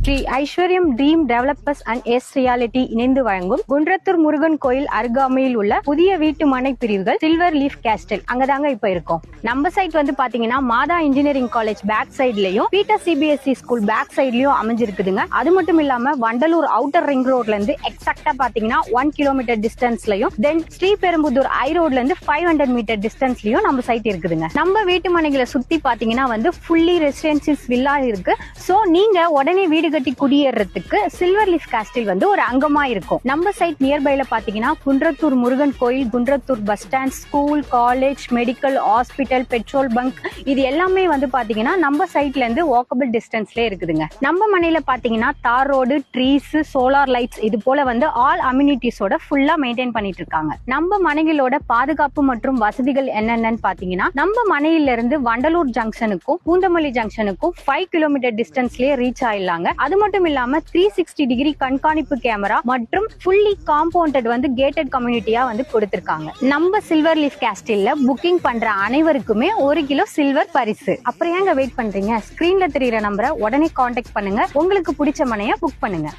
Sri Aishwaryam dream developers and S reality இணைந்து வழங்கும் குன்றத்தூர் முருகன் கோயில் அருகாமையில் உள்ள புதிய வீட்டு மனை பிரிவுகள் சில்வர் லீஃப் கேஸ்டில் அங்கதாங்க இப்ப இருக்கும். நம்ம சைட் வந்து பாத்தீங்கன்னா மாதா இன்ஜினியரிங் காலேஜ் பேக் சைட்லயும் பீட்டர் சிபிஎஸ்இ ஸ்கூல் பேக் சைட்லயும் அமைஞ்சிருக்குதுங்க. அது மட்டும் இல்லாம வண்டலூர் அவுட்டர் ரிங் ரோட்ல இருந்து எக்ஸாக்டா பாத்தீங்கன்னா 1 கிலோமீட்டர் டிஸ்டன்ஸ்லயும் தென் ஸ்ரீபெரும்புதூர் ஐ ரோட்ல இருந்து 500 மீட்டர் டிஸ்டன்ஸ்லயும் நம்ம சைட் இருக்குதுங்க. நம்ம வீட்டு மனைகளை சுத்தி பாத்தீங்கன்னா வந்து ஃபுல்லி ரெசிடென்சியல் வில்லா இருக்கு. சோ நீங்க உடனே வீடு கட்டி குடியேறதுக்கு சில்வர் லீஃப் கேஸ்டில் வந்து ஒரு அங்கமா இருக்கும். நம்ம சைட் நியர்பைல பாத்தீங்கன்னா குன்றத்தூர் முருகன் கோயில், Kundrathur bus stand, school, college, medical, hospital, petrol bunk இது எல்லாமே வந்து பாத்தீங்கன்னா நம்ம சைட்ல இருந்து வாக்கபிள் டிஸ்டன்ஸ்ல இருக்குதுங்க. நம்ம மனையில பாத்தீங்கன்னா தார் ரோடு, ட்ரீஸ், சோலார் லைட்ஸ் இது போல வந்து ஆல் அம்யூனிட்டிஸோட ஃபுல்லா மெயின்டைன் பண்ணிட்டு இருக்காங்க. நம்ம மனைகளோட பாதுகாப்பு மற்றும் வசதிகள் என்னென்னு பாத்தீங்கன்னா நம்ம மனையில இருந்து வண்டலூர் ஜங்ஷனுக்கும் பூந்தமல்லி ஜங்ஷனுக்கும் 5 கிலோமீட்டர் டிஸ்டன்ஸ்லயே ரீச் ஆயிடலாங்க. அது மட்டும் இல்லாம 360 டிகிரி கண்காணிப்பு கேமரா மற்றும் ஃபுல்லி காம்பவுண்டட் வந்து கேட்டட் கம்யூனிட்டியா வந்து கொடுத்திருக்காங்க. நம்ம சில்வர் லீஃப் கேஸ்டில்ல புக்கிங் பண்ற அனைவருக்குமே 1 கிலோ சில்வர் பரிசு. அப்புறம் ஏங்க வெயிட் பண்றீங்க? ஸ்கிரீன்ல தெரியுற நம்பரை உடனே கான்டாக்ட் பண்ணுங்க. உங்களுக்கு பிடிச்ச மனையை புக் பண்ணுங்க.